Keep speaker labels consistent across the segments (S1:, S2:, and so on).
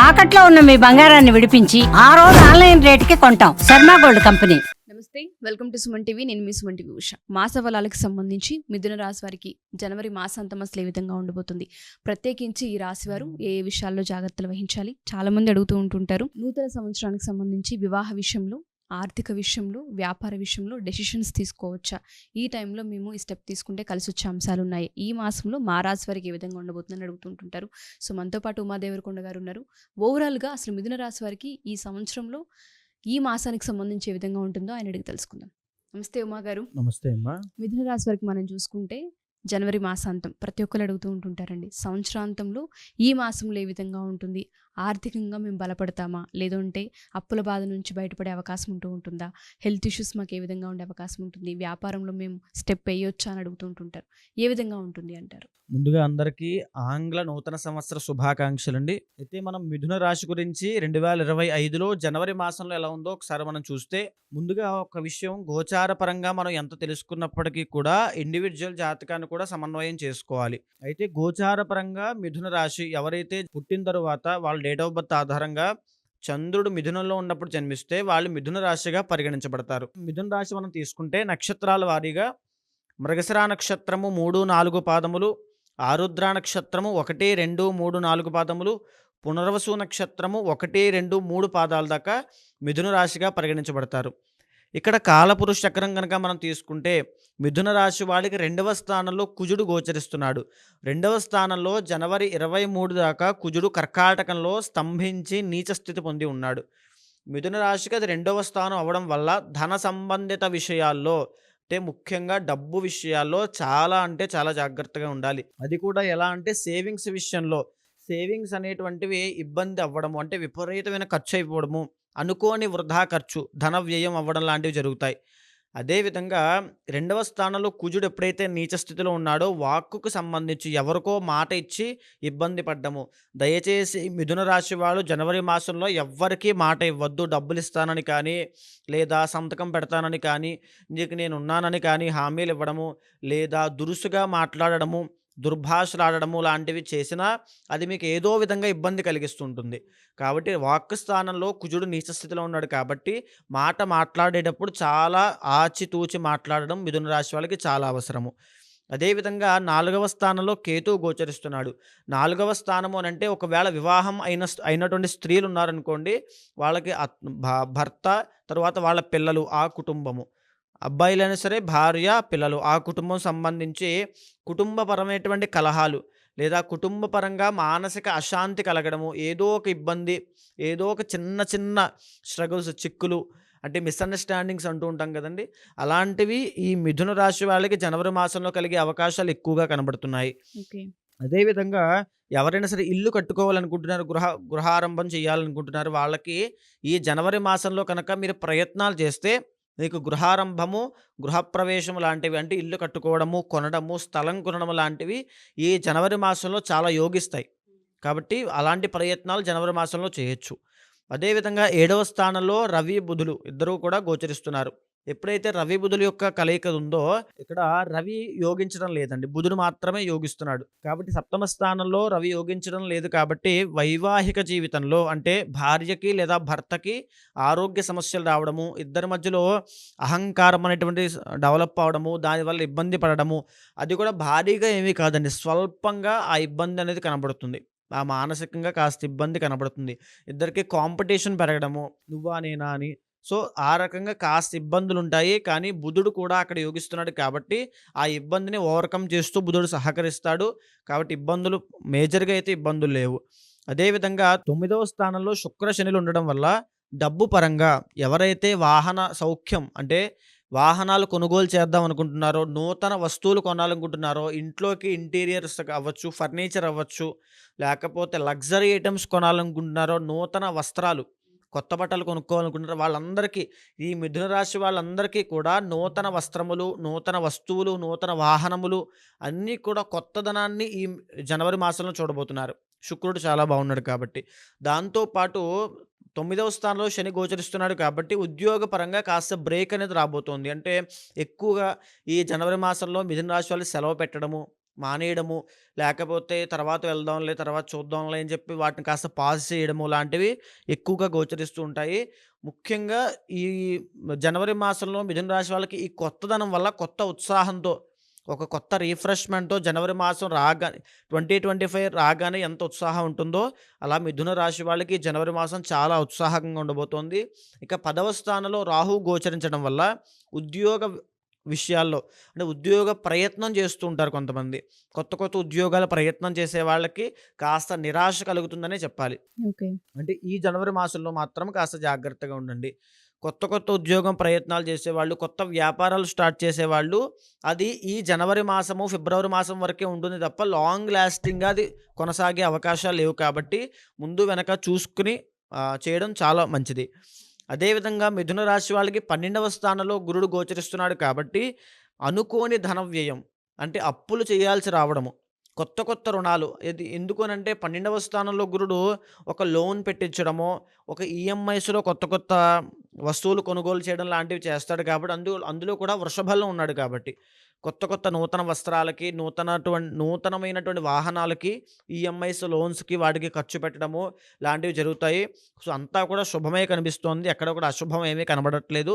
S1: తాకట్లో ఉన్న మీ బంగారాన్ని విడిపించి ఆ రోజు ఆన్లైన్ రేటుకి కొంటాం. Sharma gold company.
S2: నమస్తే, వెల్కమ్ టు సుమన్ టీవీ. నేను మీ సుమన్ టీవీ ఉష. మాస ఫలాలకు సంబంధించి మిథున రాశి వారికి జనవరి మాసాంతం అసలు ఏ విధంగా ఉండబోతుంది, ప్రత్యేకించి ఈ రాశి వారు ఏ విషయాల్లో జాగ్రత్తలు వహించాలి, చాలా మంది అడుగుతూ ఉంటుంటారు. నూతన సంవత్సరానికి సంబంధించి వివాహ విషయంలో, ఆర్థిక విషయంలో, వ్యాపార విషయంలో డెసిషన్స్ తీసుకోవచ్చా, ఈ టైంలో మేము ఈ స్టెప్ తీసుకుంటే కలిసి వచ్చే అంశాలు ఉన్నాయి, ఈ మాసంలో మా రాశి వారికి ఏ విధంగా ఉండబోతుందని అడుగుతుంటుంటారు. సో మనతో పాటు ఉమాదేవరకొండ గారు ఉన్నారు. ఓవరాల్గా అసలు మిథున రాశి వారికి ఈ సంవత్సరంలో ఈ మాసానికి సంబంధించి ఏ విధంగా ఉంటుందో ఆయన అడిగి తెలుసుకుందాం. నమస్తే ఉమా గారు.
S3: నమస్తే అమ్మా.
S2: మిథున రాశి వారికి మనం చూసుకుంటే జనవరి మాసాంతం ప్రతి ఒక్కరు అడుగుతూ ఉంటుంటారండి, సంవత్సరాంతంలో ఈ మాసంలో ఏ విధంగా ఉంటుంది, ఆర్థికంగా మేము బలపడతామా, లేదంటే అప్పుల బాధ నుంచి బయటపడే అవకాశం ఉంటుందా, హెల్త్ ఇష్యూస్ మాకు ఏ విధంగా ఉండే అవకాశం ఉంటుంది, వ్యాపారంలో మేము స్టెప్ వేయొచ్చా అని అడుగుతూ ఉంటుంటారు. ఏ విధంగా ఉంటుంది అంటారు?
S3: ముందుగా అందరికీ ఆంగ్ల నూతన సంవత్సర శుభాకాంక్షలండి. అయితే మనం మిథున రాశి గురించి 2025లో జనవరి మాసంలో ఎలా ఉందో ఒకసారి మనం చూస్తే, ముందుగా ఒక విషయం, గోచార పరంగా మనం ఎంత తెలుసుకున్నప్పటికీ కూడా ఇండివిజువల్ జాతకాన్ని కూడా సమన్వయం చేసుకోవాలి. అయితే గోచార పరంగా మిథున రాశి ఎవరైతే పుట్టిన తరువాత వాళ్ళ డేట్ ఆఫ్ బర్త్ ఆధారంగా చంద్రుడు మిథునంలో ఉన్నప్పుడు జన్మిస్తే వాళ్ళు మిథున రాశిగా పరిగణించబడతారు. మిథున రాశి మనం తీసుకుంటే నక్షత్రాల వారీగా మృగశిర నక్షత్రము 3, 4 పాదములు, ఆరుద్ర నక్షత్రము 1, 2, 3, 4 పాదములు, పునర్వసు నక్షత్రము 1, 2, 3 పాదాల దాకా మిథున రాశిగా పరిగణించబడతారు. ఇక్కడ కాలపురుష చక్రం కనుక మనం తీసుకుంటే మిథున రాశి వాళ్ళకి 2వ స్థానంలో కుజుడు గోచరిస్తున్నాడు. 2వ స్థానంలో జనవరి 23 దాకా కుజుడు కర్కాటకంలో స్తంభించి నీచ స్థితి పొంది ఉన్నాడు. మిథున రాశికి అది 2వ స్థానం అవ్వడం వల్ల ధన సంబంధిత విషయాల్లో, అంటే ముఖ్యంగా డబ్బు విషయాల్లో చాలా జాగ్రత్తగా ఉండాలి. అది కూడా ఎలా అంటే సేవింగ్స్ విషయంలో, సేవింగ్స్ అనేటువంటివి ఇబ్బంది అవ్వడము, అంటే విపరీతమైన ఖర్చు అయిపోవడము, అనుకోని వృధా ఖర్చు, ధన వ్యయం అవ్వడం లాంటివి జరుగుతాయి. అదేవిధంగా 2వ స్థానంలో కుజుడు ఎప్పుడైతే నీచ స్థితిలో ఉన్నాడో వాక్కుకు సంబంధించి ఎవరికో మాట ఇచ్చి ఇబ్బంది పడ్డము. దయచేసి మిథున రాశి వాళ్ళు జనవరి మాసంలో ఎవ్వరికీ మాట ఇవ్వద్దు. డబ్బులు ఇస్తానని కానీ, లేదా సంతకం పెడతానని కానీ, నీకు నేను ఉన్నానని కానీ హామీలు ఇవ్వడము, లేదా దురుసుగా మాట్లాడడము, దుర్భాషలాడడము లాంటివి చేసినా అది మీకు ఏదో విధంగా ఇబ్బంది కలిగిస్తుంటుంది. కాబట్టి వాక్ స్థానంలో కుజుడు నీచ స్థితిలో ఉన్నాడు కాబట్టి మాట మాట్లాడేటప్పుడు చాలా ఆచితూచి మాట్లాడడం మిథున రాశి వాళ్ళకి చాలా అవసరము. అదేవిధంగా 4వ స్థానంలో కేతువు గోచరిస్తున్నాడు. 4వ స్థానము అని అంటే ఒకవేళ వివాహం అయినటువంటి స్త్రీలు ఉన్నారనుకోండి, వాళ్ళకి భర్త, తర్వాత వాళ్ళ పిల్లలు, ఆ కుటుంబము, అబ్బాయిలైనా సరే భార్య, పిల్లలు, ఆ కుటుంబం సంబంధించి కుటుంబపరమైనటువంటి కలహాలు, లేదా కుటుంబపరంగా మానసిక అశాంతి కలగడము, ఏదో ఒక ఇబ్బంది, ఏదో ఒక చిన్న చిన్న స్ట్రగుల్స్, చిక్కులు, అంటే మిస్అండర్స్టాండింగ్స్ అంటూ ఉంటాం కదండి, అలాంటివి ఈ మిథున రాశి వాళ్ళకి జనవరి మాసంలో కలిగే అవకాశాలు ఎక్కువగా కనబడుతున్నాయి. అదేవిధంగా ఎవరైనా సరే ఇల్లు కట్టుకోవాలనుకుంటున్నారు, గృహారంభం చేయాలనుకుంటున్నారు, వాళ్ళకి ఈ జనవరి మాసంలో కనుక మీరు ప్రయత్నాలు చేస్తే మీకు గృహారంభము, గృహప్రవేశము లాంటివి, అంటే ఇల్లు కట్టుకోవడము, కొనడము, స్థలం కొనడము లాంటివి ఈ జనవరి మాసంలో చాలా యోగిస్తాయి. కాబట్టి అలాంటి ప్రయత్నాలు జనవరి మాసంలో చేయొచ్చు. అదేవిధంగా 7వ స్థానంలో రవి, బుధులు ఇద్దరూ కూడా గోచరిస్తున్నారు. ఎప్పుడైతే రవి బుధుల యొక్క కలయిక ఉందో, ఇక్కడ రవి యోగించడం లేదండి, బుధుడు మాత్రమే యోగిస్తున్నాడు. కాబట్టి 7వ స్థానంలో రవి యోగించడం లేదు కాబట్టి వైవాహిక జీవితంలో, అంటే భార్యకి లేదా భర్తకి ఆరోగ్య సమస్యలు రావడము, ఇద్దరి మధ్యలో అహంకారం అనేటువంటి డెవలప్ అవడము, దానివల్ల ఇబ్బంది పడడము, అది కూడా భారీగా ఏమీ కాదండి, స్వల్పంగా ఆ ఇబ్బంది అనేది కనబడుతుంది. ఆ మానసికంగా కాస్త ఇబ్బంది కనబడుతుంది. ఇద్దరికి కాంపిటీషన్ పెరగడము, నువ్వా నేనా అని. సో ఆ రకంగా కాస్త ఇబ్బందులుంటాయి. కానీ బుధుడు కూడా అక్కడ యోగిస్తున్నాడు కాబట్టి ఆ ఇబ్బందిని ఓవర్కమ్ చేస్తూ బుధుడు సహకరిస్తాడు. కాబట్టి ఇబ్బందులు మేజర్‌గా అయితే ఇబ్బందులు లేవు. అదేవిధంగా 9వ స్థానంలో శుక్ర, శనులు ఉండడం వల్ల డబ్బు పరంగా ఎవరైతే వాహన సౌఖ్యం, అంటే వాహనాలు కొనుగోలు చేద్దాం అనుకుంటున్నారో, నూతన వస్తువులు కొనాలనుకుంటున్నారో, ఇంట్లోకి ఇంటీరియర్స్ అవ్వచ్చు, ఫర్నిచర్ అవ్వచ్చు, లేకపోతే లగ్జరీ ఐటెమ్స్ కొనాలనుకుంటున్నారో, నూతన వస్త్రాలు, కొత్త బట్టలు కొనుక్కోవాలనుకుంటున్నారో వాళ్ళందరికీ, ఈ మిథున రాశి వాళ్ళందరికీ కూడా నూతన వస్త్రములు, నూతన వస్తువులు, నూతన వాహనములు అన్నీ కూడా కొత్తదనాన్ని ఈ జనవరి మాసంలో చూడబోతున్నారు. శుక్రుడు చాలా బాగున్నాడు కాబట్టి. దాంతో పాటు 9వ స్థానంలో శని గోచరిస్తున్నాడు కాబట్టి ఉద్యోగపరంగా కాస్త బ్రేక్ అనేది రాబోతోంది. అంటే ఎక్కువగా ఈ జనవరి మాసంలో మిథున రాశి వాళ్ళు సెలవు పెట్టడము, మానేయడము, లేకపోతే తర్వాత వెళ్దాంలే, తర్వాత చూద్దాంలే అని చెప్పి వాటిని కాస్త పాజ్ చేయడము లాంటివి ఎక్కువగా గోచరిస్తూ ఉంటాయి. ముఖ్యంగా ఈ జనవరి మాసంలో మిథున రాశి వాళ్ళకి ఈ కొత్తదనం వల్ల కొత్త ఉత్సాహంతో, ఒక కొత్త రిఫ్రెష్‌మెంట్‌తో జనవరి మాసం రాగానే 2025 రాగానే ఎంత ఉత్సాహం ఉంటుందో, అలా మిథున రాశి వాళ్ళకి జనవరి మాసం చాలా ఉత్సాహంగా ఉండబోతోంది. ఇక 10వ స్థానంలో రాహువు గోచరించడం వల్ల ఉద్యోగ విషయాల్లో, అంటే ఉద్యోగ ప్రయత్నం చేస్తూ ఉంటారు కొంతమంది. కొత్త కొత్త ఉద్యోగాల ప్రయత్నం చేసే వాళ్ళకి కాస్త నిరాశ కలుగుతుందనే చెప్పాలి.
S2: ఓకే.
S3: అంటే ఈ జనవరి మాసంలో మాత్రం కాస్త జాగ్రత్తగా ఉండండి. కొత్త కొత్త ఉద్యోగం ప్రయత్నాలు చేసేవాళ్ళు, కొత్త వ్యాపారాలు స్టార్ట్ చేసేవాళ్ళు, అది ఈ జనవరి మాసము, ఫిబ్రవరి మాసం వరకే ఉంటుంది తప్ప లాంగ్ లాస్టింగ్‌గా అది కొనసాగే అవకాశాలు లేవు కాబట్టి ముందు వెనక చూసుకొని చేయడం చాలా మంచిది. అదేవిధంగా మిథున రాశి వాళ్ళకి 12వ స్థానంలో గురుడు గోచరిస్తున్నాడు కాబట్టి అనుకోని ధన వ్యయం, అంటే అప్పులు చేయాల్సి రావడము, కొత్త కొత్త రుణాలు, ఎందుకనంటే 12వ స్థానంలో గురుడు ఒక లోన్ పెట్టించడమో, ఒక ఈఎంఐస్‌లో కొత్త కొత్త వస్తువులు కొనుగోలు చేయడం లాంటివి చేస్తాడు కాబట్టి అందులో కూడా వృషభంలో ఉన్నాడు కాబట్టి కొత్త కొత్త నూతన వస్త్రాలకి, నూతనమైనటువంటి వాహనాలకి ఈఎంఐస్, లోన్స్‌కి వాటికి ఖర్చు పెట్టడము లాంటివి జరుగుతాయి. సో, అంతా కూడా శుభమే కనిపిస్తోంది. ఎక్కడ కూడా అశుభం ఏమీ కనబడట్లేదు.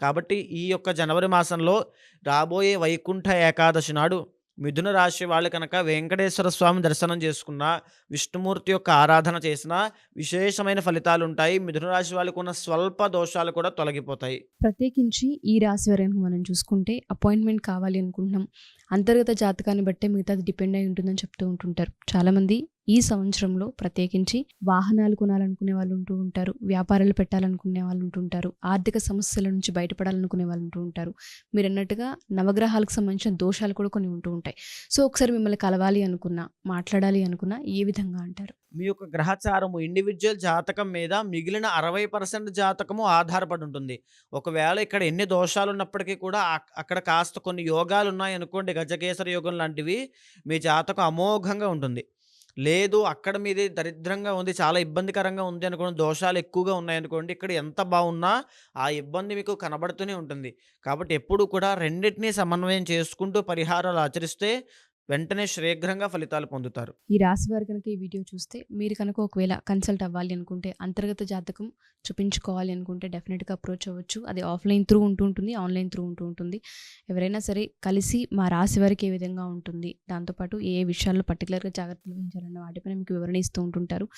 S3: కాబట్టి ఈ యొక్క జనవరి మాసంలో రాబోయే వైకుంఠ ఏకాదశి నాడు మిథున రాశి వాళ్ళు కనుక వెంకటేశ్వర స్వామి దర్శనం చేసుకున్నా, విష్ణుమూర్తి యొక్క ఆరాధన చేసినా విశేషమైన ఫలితాలుంటాయి. మిథున రాశి వాళ్ళకున్న స్వల్ప దోషాలు కూడా తొలగిపోతాయి.
S2: ప్రత్యేకించి ఈ రాశి వారికి మనం చూసుకుంటే అపాయింట్మెంట్ కావాలి అనుకుంటున్నాం. అంతర్గత జాతకాన్ని బట్టే మిగతాది డిపెండ్ అయి ఉంటుందని చెప్తూ ఉంటుంటారు. చాలామంది ఈ సంవత్సరంలో ప్రత్యేకించి వాహనాలు కొనాలనుకునే వాళ్ళు ఉంటూ ఉంటారు, వ్యాపారాలు పెట్టాలనుకునే వాళ్ళు ఉంటుంటారు, ఆర్థిక సమస్యల నుంచి బయటపడాలనుకునే వాళ్ళు ఉంటూ ఉంటారు. మీరు అన్నట్టుగా నవగ్రహాలకు సంబంధించిన దోషాలు కూడా కొన్ని ఉంటూ ఉంటాయి. సో, ఒకసారి మిమ్మల్ని కలవాలి అనుకున్నా, మాట్లాడాలి అనుకున్నా ఏ విధంగా అంటారు?
S3: మీ యొక్క గ్రహచారము ఇండివిడ్యువల్ జాతకం మీద మిగిలిన 60% జాతకము ఆధారపడి ఉంటుంది. ఒకవేళ ఇక్కడ ఎన్ని దోషాలు ఉన్నప్పటికీ కూడా అక్కడ కాస్త కొన్ని యోగాలు ఉన్నాయనుకోండి, గజకేసరి యోగం లాంటివి, మీ జాతకం అమోఘంగా ఉంటుంది. లేదు అక్కడ మీది దరిద్రంగా ఉంది, చాలా ఇబ్బందికరంగా ఉంది అనుకోండి, దోషాలు ఎక్కువగా ఉన్నాయనుకోండి, ఇక్కడ ఎంత బాగున్నా ఆ ఇబ్బంది మీకు కనబడుతూనే ఉంటుంది. కాబట్టి ఎప్పుడు కూడా రెండిటిని సమన్వయం చేసుకుంటూ పరిహారాలు ఆచరిస్తే వెంటనే శీఘ్రంగా ఫలితాలు పొందుతారు.
S2: ఈ రాశి వారు కనుక ఈ వీడియో చూస్తే, మీరు కనుక ఒకవేళ కన్సల్ట్ అవ్వాలి అనుకుంటే, అంతర్గత జాతకం చూపించుకోవాలి అనుకుంటే డెఫినెట్గా అప్రోచ్ అవ్వచ్చు. అది ఆఫ్లైన్ త్రూ ఉంటూ ఉంటుంది, ఆన్లైన్ త్రూ ఉంటూ ఉంటుంది. ఎవరైనా సరే కలిసి మా రాశి వారికి ఏ విధంగా ఉంటుంది, దాంతోపాటు ఏ విషయాల్లో పర్టికులర్గా జాగ్రత్తలు వహించాలన్న వాటిపైన మీకు వివరణ ఇస్తూ ఉంటుంటారు.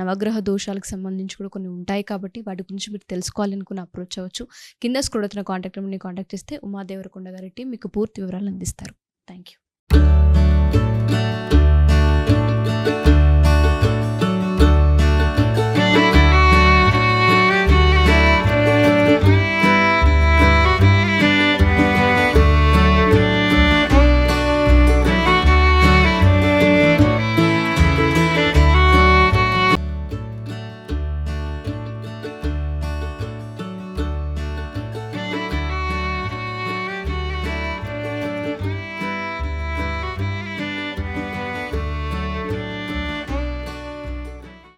S2: నవగ్రహ దోషాలకు సంబంధించి కూడా కొన్ని ఉంటాయి కాబట్టి వాటి గురించి మీరు తెలుసుకోవాలి అనుకుని అప్రోచ్ అవ్వచ్చు. కింద స్క్రోల్ అవుతున్న కాంటాక్ట్ నెంబర్ని కాంటాక్ట్ చేస్తే ఉమాదేవరకొండ గారి టీం మీకు పూర్తి వివరాలు అందిస్తారు. Thank you.